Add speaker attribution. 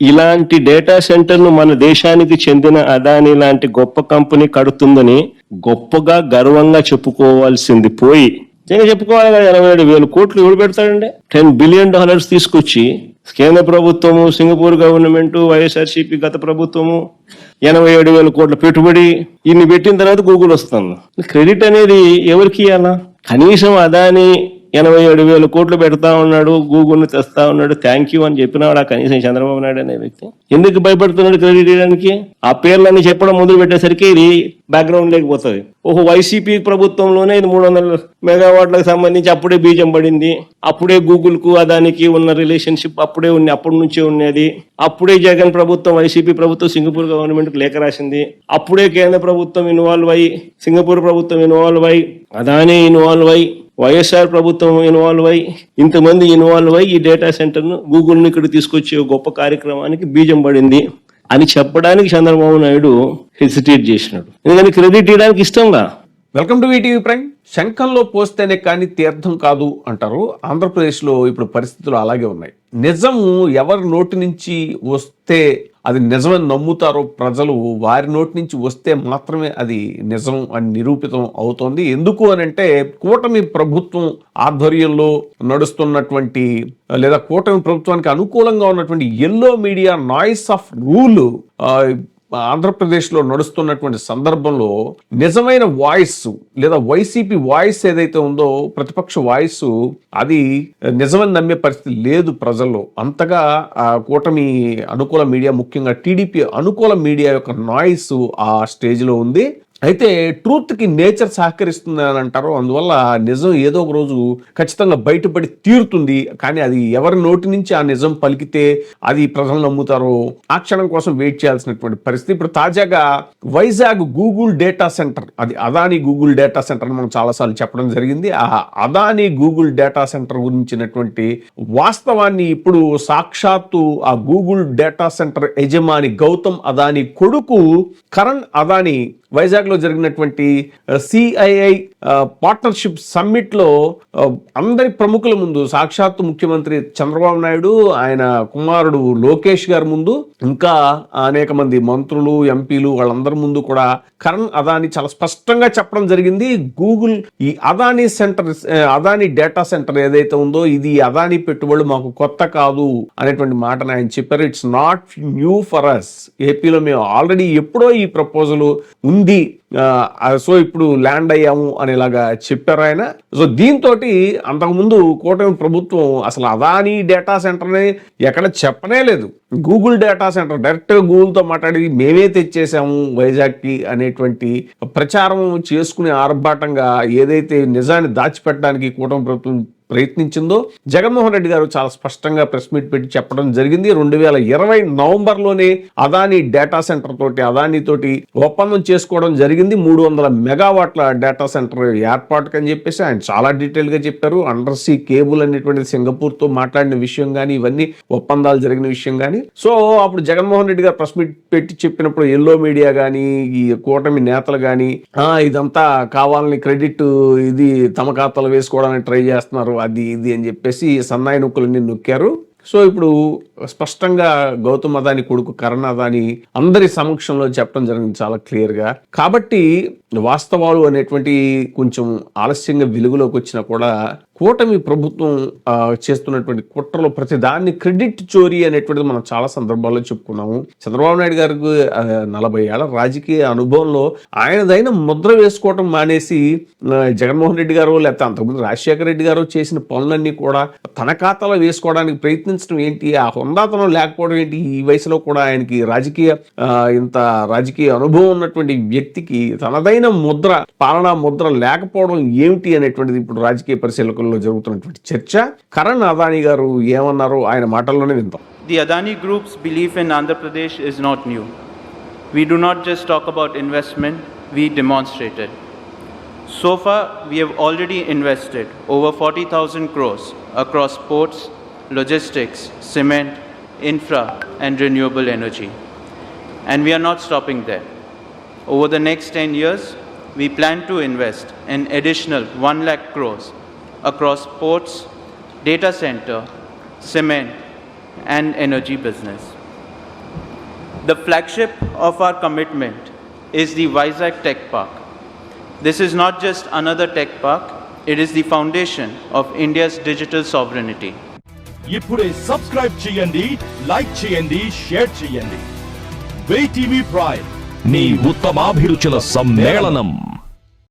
Speaker 1: ఇలాంటి డేటా సెంటర్ను మన దేశానికి చెందిన అదాని లాంటి గొప్ప కంపెనీ కడుతుందని గొప్పగా గర్వంగా చెప్పుకోవాల్సింది పోయి చెప్పుకోవాలి కదా, 27,000 కోట్లు ఎవడు పెడతాడండి? $10 బిలియన్ తీసుకొచ్చి కేంద్ర ప్రభుత్వము, సింగపూర్ గవర్నమెంట్, వైఎస్ఆర్సీపీ గత ప్రభుత్వము 87,000 కోట్ల పెట్టుబడి ఇన్ని పెట్టిన తర్వాత గూగుల్ వస్తుంది. క్రెడిట్ అనేది ఎవరికి ఇవ్వాలా? కనీసం అదాని 87,000 కోట్లు పెడతా ఉన్నాడు, గూగుల్ని తెస్తా ఉన్నాడు, థ్యాంక్ యూ అని చెప్పినాడు కనీసం చంద్రబాబు నాయుడు అనే వ్యక్తి. ఎందుకు భయపడుతున్నాడు క్రెడిట్ ఇవ్వడానికి? ఆ పేర్లన్నీ చెప్పడం మొదలు పెట్టేసరికి ఇది బ్యాక్గ్రౌండ్ లేకపోతుంది. వైసీపీ ప్రభుత్వంలోనే ఇది 300 మెగావాట్లకు సంబంధించి అప్పుడే బీజం పడింది, అప్పుడే గూగుల్ కు అదానికి ఉన్న రిలేషన్షిప్ అప్పుడే ఉంది, అప్పటి నుంచే ఉన్నది. అప్పుడే జగన్ ప్రభుత్వం, వైసీపీ ప్రభుత్వం సింగపూర్ గవర్నమెంట్ లేఖ రాసింది. అప్పుడే కేంద్ర ప్రభుత్వం ఇన్వాల్వ్ అయ్యి, సింగపూర్ ప్రభుత్వం ఇన్వాల్వ్ అయ్యి, అదాని ఇన్వాల్వ్ అయ్యి, వైఎస్ఆర్ ప్రభుత్వం ఇన్వాల్వ్ అయ్యి, ఇంతమంది ఇన్వాల్వ్ అయ్యి ఈ డేటా సెంటర్ను గూగుల్ని ఇక్కడ తీసుకొచ్చే గొప్ప కార్యక్రమానికి బీజం పడింది అని చెప్పడానికి చంద్రబాబు నాయుడు హెసిటేట్ చేసినాడు. ఎందుకంటే క్రెడిట్ ఇవ్వడానికి ఇష్టంగా.
Speaker 2: Welcome to ETV Prime. శంఖంలో పోస్తేనే కానీ తీర్థం కాదు అంటారు. ఆంధ్రప్రదేశ్లో ఇప్పుడు పరిస్థితులు అలాగే ఉన్నాయి. నిజము ఎవరి నోటి నుంచి వస్తే అది నిజమని నమ్ముతారో ప్రజలు, వారి నోటి నుంచి వస్తే మాత్రమే అది నిజం అని నిరూపితం అవుతోంది. ఎందుకు అని అంటే కూటమి ప్రభుత్వం ఆధ్వర్యంలో నడుస్తున్నటువంటి లేదా కూటమి ప్రభుత్వానికి అనుకూలంగా ఉన్నటువంటి yellow media noise of rule ఆంధ్రప్రదేశ్లో నడుస్తున్నటువంటి సందర్భంలో నిజమైన వాయిస్ లేదా వైసీపీ వాయిస్ ఏదైతే ఉందో, ప్రతిపక్ష వాయిస్, అది నిజమని నమ్మే పరిస్థితి లేదు ప్రజల్లో. అంతగా కూటమి అనుకూల మీడియా, ముఖ్యంగా టీడీపీ అనుకూల మీడియా యొక్క నాయిస్ ఆ స్టేజ్లో ఉంది. అయితే ట్రూత్కి నేచర్ సహకరిస్తుంది అని అంటారు. అందువల్ల నిజం ఏదో ఒక రోజు ఖచ్చితంగా బయటపడి తీరుతుంది. కానీ అది ఎవరి నోటి నుంచి ఆ నిజం పలికితే అది ప్రజలు నమ్ముతారో ఆ క్షణం కోసం వెయిట్ చేయాల్సినటువంటి పరిస్థితి. ఇప్పుడు తాజాగా వైజాగ్ గూగుల్ డేటా సెంటర్, అది అదాని గూగుల్ డేటా సెంటర్ అని మనం చాలాసార్లు చెప్పడం జరిగింది. ఆ అదాని గూగుల్ డేటా సెంటర్ గురించినటువంటి వాస్తవాన్ని ఇప్పుడు సాక్షాత్తు ఆ గూగుల్ డేటా సెంటర్ యజమాని గౌతమ్ అదాని కొడుకు కరణ్ అదాని వైజాగ్లో జరిగినటువంటి సిఐఐ పార్ట్నర్షిప్ సమ్మిట్లో అందరి ప్రముఖుల ముందు, సాక్షాత్తు ముఖ్యమంత్రి చంద్రబాబు నాయుడు, ఆయన కుమారుడు లోకేష్ గారి ముందు, ఇంకా అనేక మంది మంత్రులు, ఎంపీలు, వాళ్ళందరి ముందు కూడా కరణ్ అదాని చాలా స్పష్టంగా చెప్పడం జరిగింది. గూగుల్ ఈ Adani centre, Adani data centre ఏదైతే ఉందో ఇది అదాని పెట్టుబడులు మాకు కొత్త కాదు అనేటువంటి మాటను ఆయన చెప్పారు. It's not new for us. ఏపీలో మేము ఆల్రెడీ ఎప్పుడో ఈ ప్రపోజల్ ఉంది, సో ఇప్పుడు ల్యాండ్ అయ్యాము అనేలాగా చెప్పారు ఆయన. సో దీంతో అంతకుముందు కూటమి ప్రభుత్వం అసలు అదాని డేటా సెంటర్ని ఎక్కడ చెప్పనే లేదు. గూగుల్ డేటా సెంటర్ డైరెక్ట్గా గూగుల్తో మాట్లాడి మేమే తెచ్చేసాము వైజాగ్కి అనేటువంటి ప్రచారం చేసుకునే ఆర్భాటంగా ఏదైతే నిజాన్ని దాచిపెట్టడానికి కూటమి ప్రభుత్వం ప్రయత్నించిందో జగన్మోహన్ రెడ్డి గారు చాలా స్పష్టంగా ప్రెస్ మీట్ పెట్టి చెప్పడం జరిగింది. 2020 నవంబర్లోనే అదాని డేటా సెంటర్ తోటి, అదాని తోటి ఒప్పందం చేసుకోవడం జరిగింది. 300 మెగావాట్ల డేటా సెంటర్ ఏర్పాటుకు అని చెప్పేసి ఆయన చాలా డీటెయిల్ గా చెప్పారు. అండర్ సీ కేబుల్ అనేటువంటి సింగపూర్ తో మాట్లాడిన విషయం కానీ, ఇవన్నీ ఒప్పందాలు జరిగిన విషయం కానీ. సో అప్పుడు జగన్మోహన్ రెడ్డి గారు ప్రెస్ మీట్ పెట్టి చెప్పినప్పుడు ఎల్లో మీడియా కానీ, ఈ కూటమి నేతలు కానీ ఇదంతా కావాలని క్రెడిట్ ఇది తమ ఖాతాలో వేసుకోవడానికి ట్రై చేస్తున్నారు, అది ఇది అని చెప్పేసి సన్నాయి నొక్కులన్నీ నొక్కారు. సో ఇప్పుడు స్పష్టంగా గౌతమ్ అదాని కొడుకు కరణ్ అదాని అందరి సమక్షంలో చెప్పడం జరిగింది చాలా క్లియర్గా. కాబట్టి వాస్తవాలు అనేటువంటి కొంచెం ఆలస్యంగా వెలుగులోకి వచ్చినా కూడా కూటమి ప్రభుత్వం చేస్తున్నటువంటి కుట్రలో ప్రతి దాన్ని క్రెడిట్ చోరీ అనేటువంటిది మనం చాలా సందర్భాల్లో చెప్పుకున్నాము. చంద్రబాబు నాయుడు గారికి 40 ఏళ్ల రాజకీయ అనుభవంలో ఆయనదైన ముద్ర వేసుకోవటం మానేసి జగన్మోహన్ రెడ్డి గారు లేకపోతే అంతకుముందు రాజశేఖర రెడ్డి గారు చేసిన పనులన్నీ కూడా తన ఖాతాలో వేసుకోవడానికి ప్రయత్నించడం ఏంటి, ఆ హుందాతనం లేకపోవడం ఏంటి? ఈ వయసులో కూడా ఆయనకి ఇంత రాజకీయ అనుభవం ఉన్నటువంటి వ్యక్తికి తనదైన ముద్ర, పాలనా ముద్ర లేకపోవడం ఏమిటి అనేటువంటిది ఇప్పుడు రాజకీయ పరిశీలకుల్లో జరుగుతున్నటువంటి చర్చ. కరణ్ అదాని గారు ఏమన్నారో ఆయన మాటల్లోనే విందాం.
Speaker 3: The Adani Group's belief in Andhra Pradesh is not new. We do not just talk about investment, we demonstrate it. So far, we have already invested over 40,000 crores across ports, logistics, cement, infra and renewable energy. And we are not stopping there. Over the next 10 years, we plan to invest an additional 1 lakh crores across ports, data center, cement and energy business. The flagship of our commitment is the Vizag Tech Park. This is not just another tech park, it is the foundation of India's digital sovereignty.
Speaker 4: ఇప్పుడే subscribe చేయండి, like చేయండి, share చేయండి. వే TV prime, నీ ఉత్తమాభిరుచుల సమ్మేళనం.